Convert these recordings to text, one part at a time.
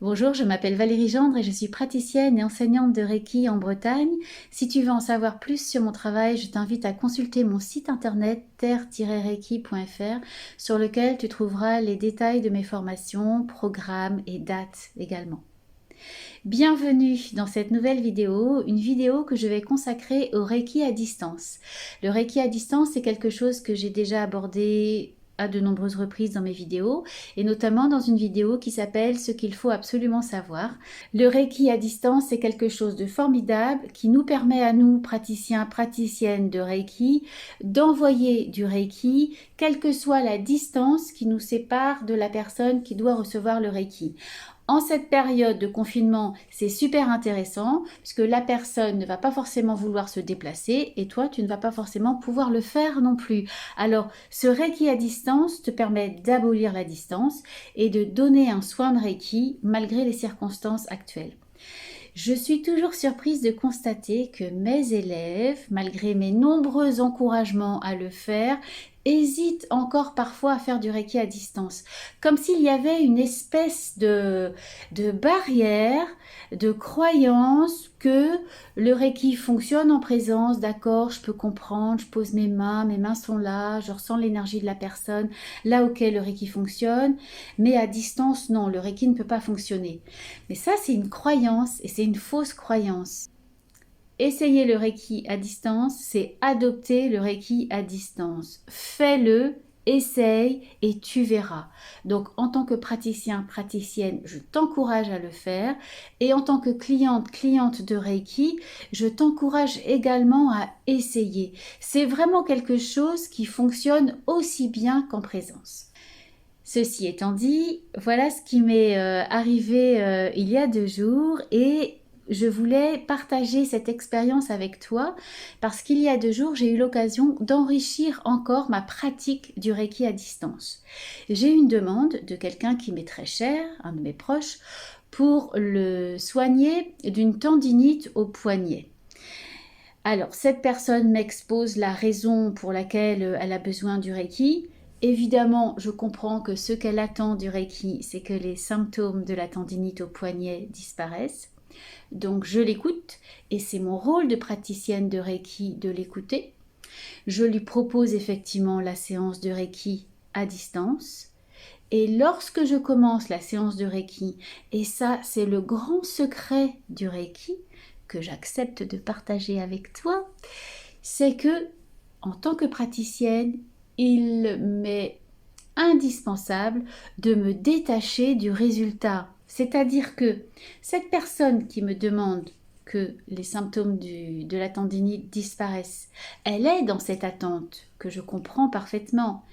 Bonjour, je m'appelle Valérie Gendre et je suis praticienne et enseignante de Reiki en Bretagne. Si tu veux en savoir plus sur mon travail, je t'invite à consulter mon site internet terre-reiki.fr sur lequel tu trouveras les détails de mes formations, programmes et dates également. Bienvenue dans cette nouvelle vidéo, une vidéo que je vais consacrer au Reiki à distance. Le Reiki à distance, c'est quelque chose que j'ai déjà abordé à de nombreuses reprises dans mes vidéos, et notamment dans une vidéo qui s'appelle « Ce qu'il faut absolument savoir ». Le Reiki à distance, c'est quelque chose de formidable qui nous permet à nous, praticiens, praticiennes de Reiki, d'envoyer du Reiki, quelle que soit la distance qui nous sépare de la personne qui doit recevoir le Reiki. En cette période de confinement, c'est super intéressant puisque la personne ne va pas forcément vouloir se déplacer et toi, tu ne vas pas forcément pouvoir le faire non plus. Alors, ce Reiki à distance te permet d'abolir la distance et de donner un soin de Reiki malgré les circonstances actuelles. Je suis toujours surprise de constater que mes élèves, malgré mes nombreux encouragements à le faire, hésitent encore parfois à faire du Reiki à distance. Comme s'il y avait une espèce de barrière, de croyance que le Reiki fonctionne en présence, d'accord, je peux comprendre, je pose mes mains sont là, je ressens l'énergie de la personne, là ok le Reiki fonctionne, mais à distance non, le Reiki ne peut pas fonctionner. Mais ça c'est une croyance et c'est une fausse croyance. Essayer le Reiki à distance, c'est adopter le Reiki à distance. Fais-le, essaye et tu verras. Donc en tant que praticien, praticienne, je t'encourage à le faire. Et en tant que cliente de Reiki, je t'encourage également à essayer. C'est vraiment quelque chose qui fonctionne aussi bien qu'en présence. Ceci étant dit, voilà ce qui m'est arrivé il y a 2 jours et je voulais partager cette expérience avec toi parce qu'il y a 2 jours, j'ai eu l'occasion d'enrichir encore ma pratique du Reiki à distance. J'ai eu une demande de quelqu'un qui m'est très cher, un de mes proches, pour le soigner d'une tendinite au poignet. Alors, cette personne m'expose la raison pour laquelle elle a besoin du Reiki. Évidemment, je comprends que ce qu'elle attend du Reiki, c'est que les symptômes de la tendinite au poignet disparaissent. Donc, je l'écoute et c'est mon rôle de praticienne de Reiki de l'écouter. Je lui propose effectivement la séance de Reiki à distance. Et lorsque je commence la séance de Reiki, et ça, c'est le grand secret du Reiki, que j'accepte de partager avec toi, c'est que, en tant que praticienne, il m'est indispensable de me détacher du résultat. C'est-à-dire que cette personne qui me demande que les symptômes de la tendinite disparaissent, elle est dans cette attente que je comprends parfaitement.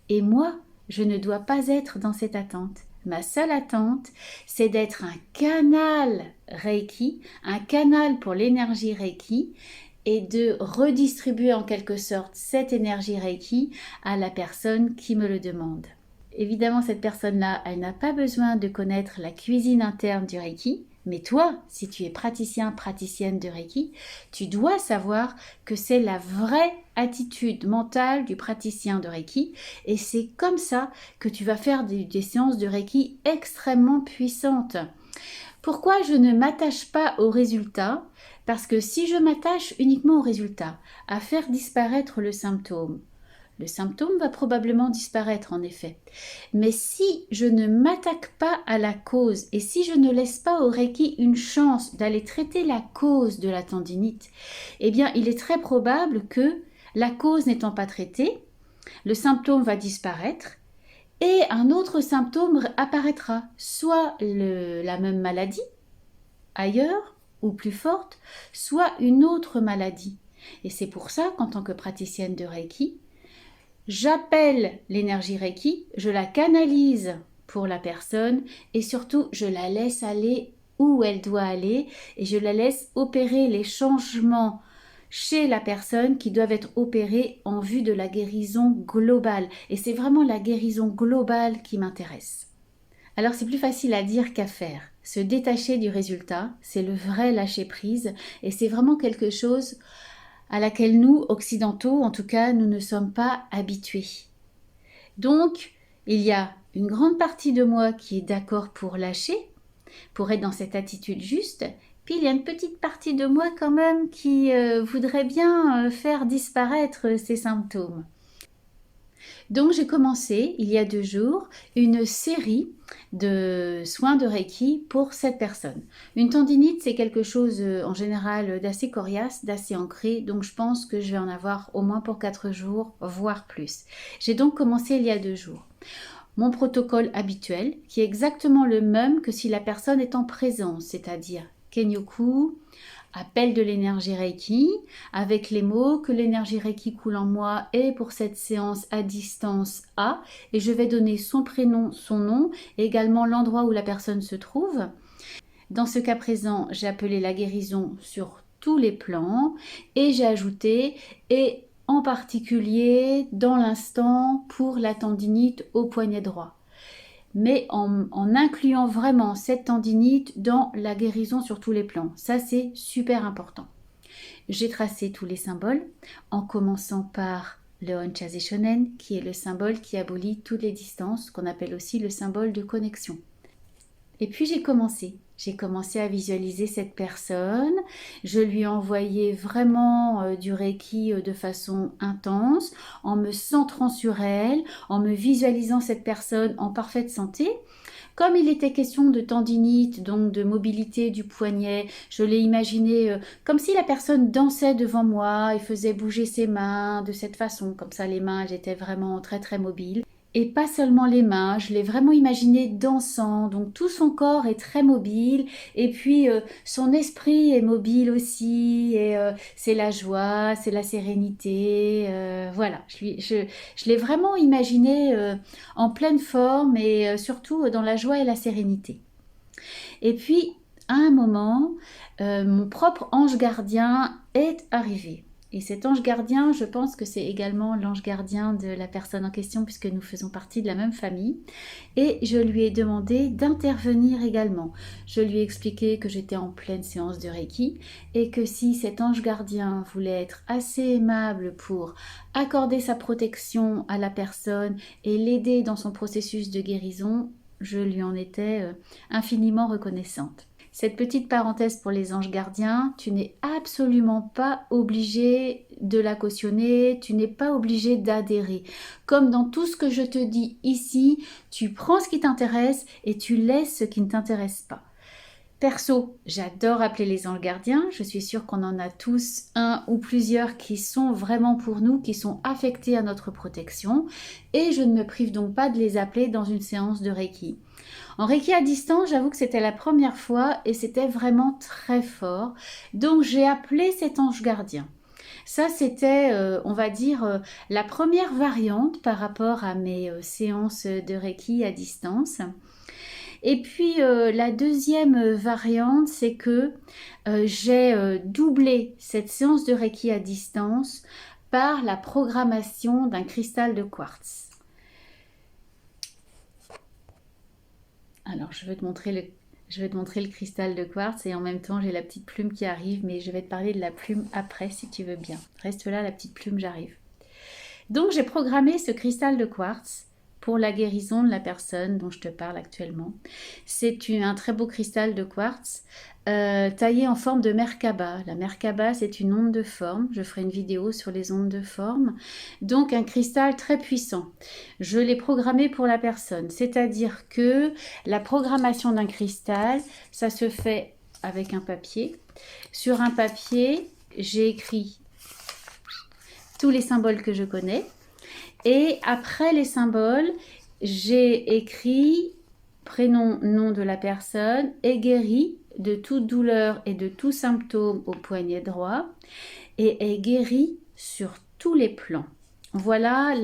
Et moi, je ne dois pas être dans cette attente. Ma seule attente, c'est d'être un canal Reiki, un canal pour l'énergie Reiki et de redistribuer en quelque sorte cette énergie Reiki à la personne qui me le demande. Évidemment, cette personne-là, elle n'a pas besoin de connaître la cuisine interne du Reiki, mais toi, si tu es praticien, praticienne de Reiki, tu dois savoir que c'est la vraie attitude mentale du praticien de Reiki et c'est comme ça que tu vas faire des séances de Reiki extrêmement puissantes. Pourquoi je ne m'attache pas au résultat? Parce que si je m'attache uniquement au résultat, à faire disparaître le symptôme va probablement disparaître en effet. Mais si je ne m'attaque pas à la cause et si je ne laisse pas au Reiki une chance d'aller traiter la cause de la tendinite, eh bien il est très probable que la cause n'étant pas traitée, le symptôme va disparaître et un autre symptôme apparaîtra, soit la même maladie ailleurs ou plus forte, soit une autre maladie. Et c'est pour ça qu'en tant que praticienne de Reiki, j'appelle l'énergie Reiki, je la canalise pour la personne et surtout je la laisse aller où elle doit aller et je la laisse opérer les changements chez la personne qui doivent être opérés en vue de la guérison globale. Et c'est vraiment la guérison globale qui m'intéresse. Alors c'est plus facile à dire qu'à faire. Se détacher du résultat, c'est le vrai lâcher-prise et c'est vraiment quelque chose à laquelle nous, occidentaux, en tout cas, nous ne sommes pas habitués. Donc, il y a une grande partie de moi qui est d'accord pour lâcher, pour être dans cette attitude juste. Puis il y a une petite partie de moi quand même qui voudrait bien faire disparaître ces symptômes. Donc j'ai commencé il y a 2 jours une série de soins de Reiki pour cette personne. Une tendinite, c'est quelque chose en général d'assez coriace, d'assez ancré, donc je pense que je vais en avoir au moins pour 4 jours, voire plus. J'ai donc commencé il y a 2 jours. Mon protocole habituel, qui est exactement le même que si la personne est en présence, c'est-à-dire Kenyoku, appel de l'énergie Reiki, avec les mots que l'énergie Reiki coule en moi et pour cette séance à distance A, et je vais donner son prénom, son nom, et également l'endroit où la personne se trouve. Dans ce cas présent, j'ai appelé la guérison sur tous les plans, et j'ai ajouté « et en particulier dans l'instant pour la tendinite au poignet droit » mais en incluant vraiment cette tendinite dans la guérison sur tous les plans. Ça, c'est super important. J'ai tracé tous les symboles, en commençant par le Honchaze Shonen, qui est le symbole qui abolit toutes les distances, qu'on appelle aussi le symbole de connexion. Et puis j'ai commencé à visualiser cette personne, je lui ai envoyé vraiment du Reiki de façon intense, en me centrant sur elle, en me visualisant cette personne en parfaite santé. Comme il était question de tendinite, donc de mobilité du poignet, je l'ai imaginé comme si la personne dansait devant moi et faisait bouger ses mains de cette façon, comme ça les mains elles étaient vraiment très très mobiles. Et pas seulement les mains, je l'ai vraiment imaginé dansant, donc tout son corps est très mobile, et puis son esprit est mobile aussi, et c'est la joie, c'est la sérénité, voilà, je l'ai vraiment imaginé en pleine forme, et surtout dans la joie et la sérénité. Et puis, à un moment, mon propre ange gardien est arrivé. Et cet ange gardien, je pense que c'est également l'ange gardien de la personne en question puisque nous faisons partie de la même famille. Et je lui ai demandé d'intervenir également. Je lui ai expliqué que j'étais en pleine séance de Reiki et que si cet ange gardien voulait être assez aimable pour accorder sa protection à la personne et l'aider dans son processus de guérison, je lui en étais infiniment reconnaissante. Cette petite parenthèse pour les anges gardiens, tu n'es absolument pas obligé de la cautionner, tu n'es pas obligé d'adhérer. Comme dans tout ce que je te dis ici, tu prends ce qui t'intéresse et tu laisses ce qui ne t'intéresse pas. Perso, j'adore appeler les anges gardiens, je suis sûre qu'on en a tous un ou plusieurs qui sont vraiment pour nous, qui sont affectés à notre protection et je ne me prive donc pas de les appeler dans une séance de Reiki. En Reiki à distance, j'avoue que c'était la première fois et c'était vraiment très fort. Donc j'ai appelé cet ange gardien. Ça, c'était, on va dire, la première variante par rapport à mes séances de Reiki à distance. Et puis la deuxième variante, c'est que j'ai doublé cette séance de Reiki à distance par la programmation d'un cristal de quartz. Alors, je vais te montrer le cristal de quartz et en même temps, j'ai la petite plume qui arrive, mais je vais te parler de la plume après si tu veux bien. Reste là, la petite plume, j'arrive. Donc, j'ai programmé ce cristal de quartz pour la guérison de la personne dont je te parle actuellement. C'est un très beau cristal de quartz taillé en forme de Merkaba. La Merkaba, c'est une onde de forme. Je ferai une vidéo sur les ondes de forme. Donc, un cristal très puissant. Je l'ai programmé pour la personne. C'est-à-dire que la programmation d'un cristal, ça se fait avec un papier. Sur un papier, j'ai écrit tous les symboles que je connais. Et après les symboles, j'ai écrit prénom, nom de la personne et guéri de toute douleur et de tout symptôme au poignet droit et est guéri sur tous les plans. Voilà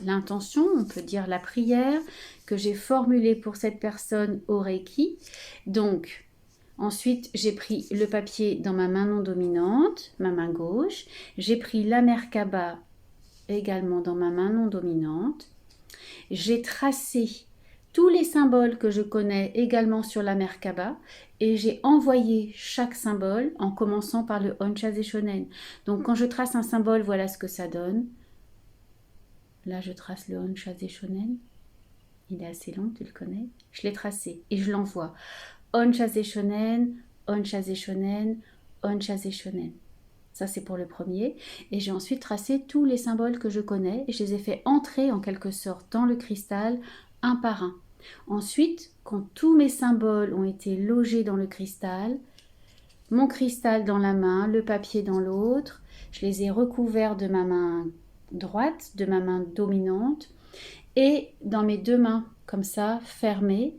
l'intention, on peut dire la prière que j'ai formulée pour cette personne au Reiki. Donc, ensuite, j'ai pris le papier dans ma main non dominante, ma main gauche. J'ai pris la Merkaba également dans ma main non dominante. J'ai tracé tous les symboles que je connais également sur la Merkaba et j'ai envoyé chaque symbole en commençant par le Honchaze Shonen. Donc quand je trace un symbole, voilà ce que ça donne. Là, je trace le Honchaze Shonen. Il est assez long, tu le connais. Je l'ai tracé et je l'envoie. Onchaze Shonen, Onchaze Shonen, Onchaze Shonen. Ça, c'est pour le premier. Et j'ai ensuite tracé tous les symboles que je connais et je les ai fait entrer en quelque sorte dans le cristal, un par un. Ensuite, quand tous mes symboles ont été logés dans le cristal, mon cristal dans la main, le papier dans l'autre, je les ai recouverts de ma main droite, de ma main dominante, et dans mes deux mains, comme ça, fermées,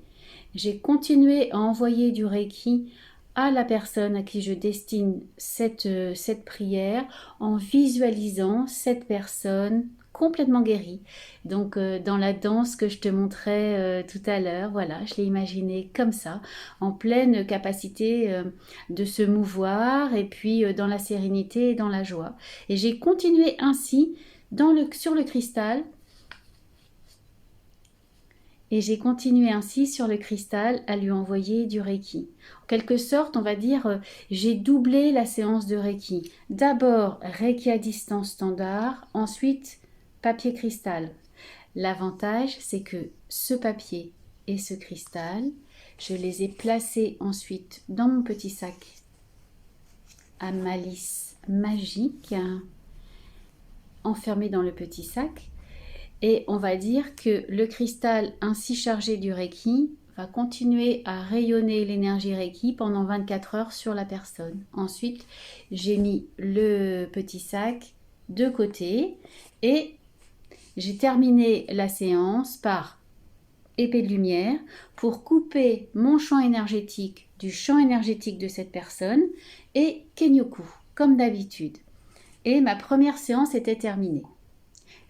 j'ai continué à envoyer du Reiki à la personne à qui je destine cette prière en visualisant cette personne complètement guérie. Donc dans la danse que je te montrais tout à l'heure, voilà, je l'ai imaginé comme ça, en pleine capacité de se mouvoir et puis dans la sérénité et dans la joie. Et j'ai continué ainsi sur le cristal. Et j'ai continué ainsi sur le cristal à lui envoyer du Reiki. En quelque sorte, on va dire, j'ai doublé la séance de Reiki. D'abord Reiki à distance standard, ensuite papier cristal. L'avantage, c'est que ce papier et ce cristal, je les ai placés ensuite dans mon petit sac à malice magique, enfermé dans le petit sac. Et on va dire que le cristal ainsi chargé du Reiki va continuer à rayonner l'énergie Reiki pendant 24 heures sur la personne. Ensuite, j'ai mis le petit sac de côté et j'ai terminé la séance par épée de lumière pour couper mon champ énergétique du champ énergétique de cette personne et Kenyoku, comme d'habitude. Et ma première séance était terminée.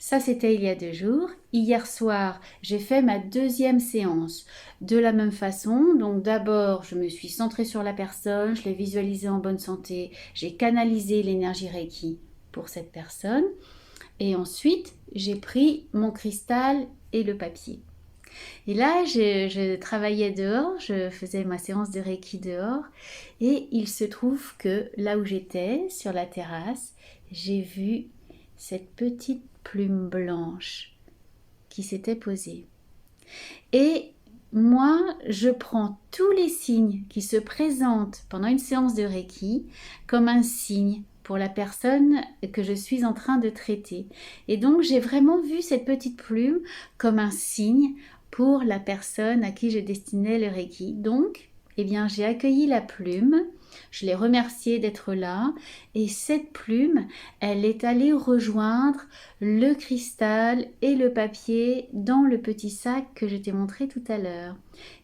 Ça, c'était il y a 2 jours. Hier soir, j'ai fait ma deuxième séance de la même façon. Donc d'abord, je me suis centrée sur la personne, je l'ai visualisée en bonne santé, j'ai canalisé l'énergie Reiki pour cette personne. Et ensuite, j'ai pris mon cristal et le papier. Et là, je travaillais dehors, je faisais ma séance de Reiki dehors. Et il se trouve que là où j'étais, sur la terrasse, j'ai vu cette petite plume blanche qui s'était posée. Et moi, je prends tous les signes qui se présentent pendant une séance de Reiki comme un signe pour la personne que je suis en train de traiter. Et donc, j'ai vraiment vu cette petite plume comme un signe pour la personne à qui je destinais le Reiki. Donc, eh bien, j'ai accueilli la plume, je l'ai remerciée d'être là, et cette plume, elle est allée rejoindre le cristal et le papier dans le petit sac que je t'ai montré tout à l'heure.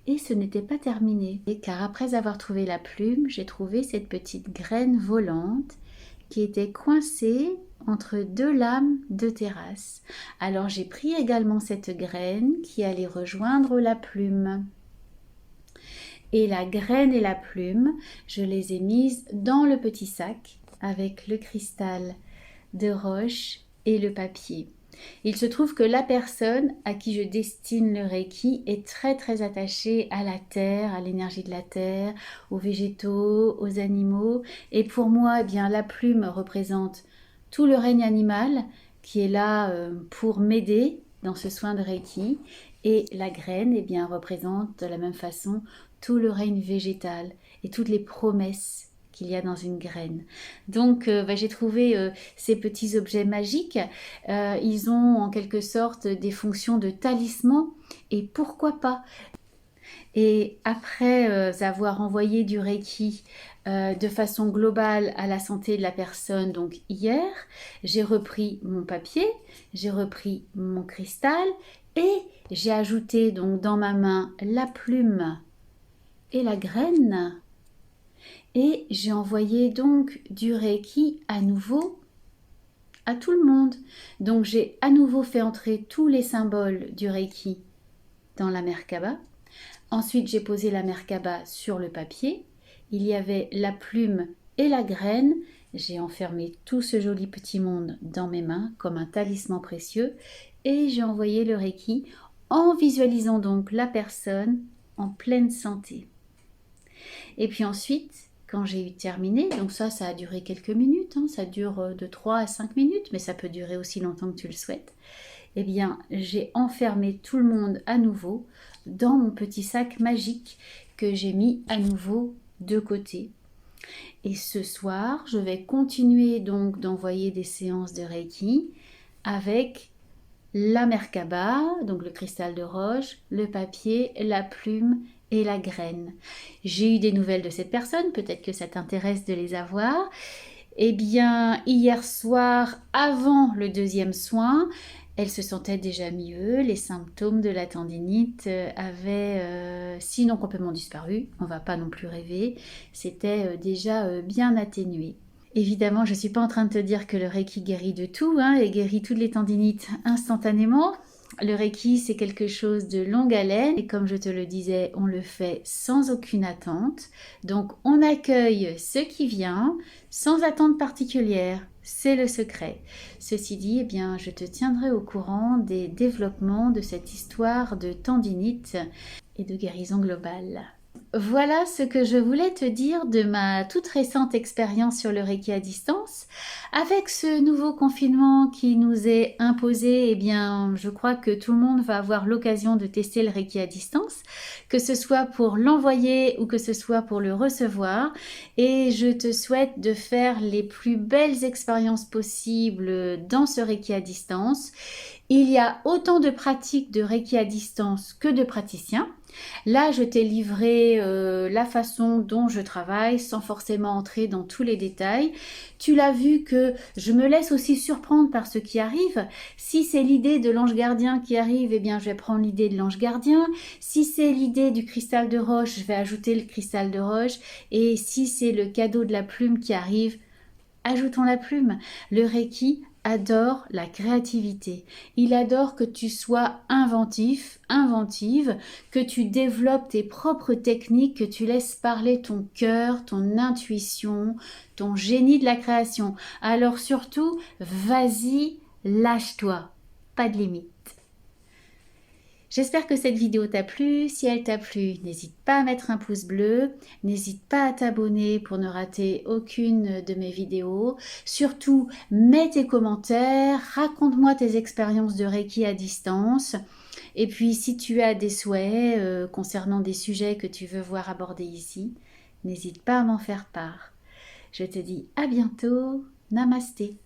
Et ce n'était pas terminé, car après avoir trouvé la plume, j'ai trouvé cette petite graine volante qui était coincée entre 2 lames de terrasse. Alors j'ai pris également cette graine qui allait rejoindre la plume. Et la graine et la plume, je les ai mises dans le petit sac avec le cristal de roche et le papier. Il se trouve que la personne à qui je destine le Reiki est très très attachée à la terre, à l'énergie de la terre, aux végétaux, aux animaux. Et pour moi, eh bien, la plume représente tout le règne animal qui est là pour m'aider dans ce soin de Reiki. Et la graine, eh bien, représente de la même façon tout le règne végétal et toutes les promesses qu'il y a dans une graine. Donc j'ai trouvé ces petits objets magiques. Ils ont en quelque sorte des fonctions de talisman et pourquoi pas. Et après avoir envoyé du Reiki de façon globale à la santé de la personne, donc hier, j'ai repris mon papier, j'ai repris mon cristal et j'ai ajouté donc dans ma main la plume et la graine. Et j'ai envoyé donc du Reiki à nouveau à tout le monde. Donc j'ai à nouveau fait entrer tous les symboles du Reiki dans la Merkaba. Ensuite j'ai posé la Merkaba sur le papier. Il y avait la plume et la graine. J'ai enfermé tout ce joli petit monde dans mes mains comme un talisman précieux. Et j'ai envoyé le Reiki en visualisant donc la personne en pleine santé. Et puis ensuite, quand j'ai eu terminé, donc ça a duré quelques minutes, ça dure de 3 à 5 minutes, mais ça peut durer aussi longtemps que tu le souhaites. eh bien, j'ai enfermé tout le monde à nouveau dans mon petit sac magique que j'ai mis à nouveau de côté. Et ce soir, je vais continuer donc d'envoyer des séances de Reiki avec la Merkaba, donc le cristal de roche, le papier, la plume et la graine. J'ai eu des nouvelles de cette personne, peut-être que ça t'intéresse de les avoir. Eh bien, hier soir, avant le deuxième soin, elle se sentait déjà mieux. Les symptômes de la tendinite avaient, sinon complètement disparu, on ne va pas non plus rêver, c'était déjà bien atténué. Évidemment, je ne suis pas en train de te dire que le Reiki guérit de tout, et guérit toutes les tendinites instantanément. Le Reiki, c'est quelque chose de longue haleine et comme je te le disais, on le fait sans aucune attente. Donc, on accueille ce qui vient sans attente particulière. C'est le secret. Ceci dit, eh bien, je te tiendrai au courant des développements de cette histoire de tendinite et de guérison globale. Voilà ce que je voulais te dire de ma toute récente expérience sur le Reiki à distance. Avec ce nouveau confinement qui nous est imposé, eh bien, je crois que tout le monde va avoir l'occasion de tester le Reiki à distance, que ce soit pour l'envoyer ou que ce soit pour le recevoir. Et je te souhaite de faire les plus belles expériences possibles dans ce Reiki à distance. Il y a autant de pratiques de Reiki à distance que de praticiens. Là, je t'ai livré la façon dont je travaille sans forcément entrer dans tous les détails. Tu l'as vu que je me laisse aussi surprendre par ce qui arrive. Si c'est l'idée de l'ange gardien qui arrive, eh bien, je vais prendre l'idée de l'ange gardien. Si c'est l'idée du cristal de roche, je vais ajouter le cristal de roche. Et si c'est le cadeau de la plume qui arrive, ajoutons la plume. Le Reiki adore la créativité. Il adore que tu sois inventif, inventive, que tu développes tes propres techniques, que tu laisses parler ton cœur, ton intuition, ton génie de la création. Alors surtout, vas-y, lâche-toi. Pas de limite. J'espère que cette vidéo t'a plu. Si elle t'a plu, n'hésite pas à mettre un pouce bleu. N'hésite pas à t'abonner pour ne rater aucune de mes vidéos. Surtout, mets tes commentaires, raconte-moi tes expériences de Reiki à distance. Et puis, si tu as des souhaits concernant des sujets que tu veux voir abordés ici, n'hésite pas à m'en faire part. Je te dis à bientôt. Namasté.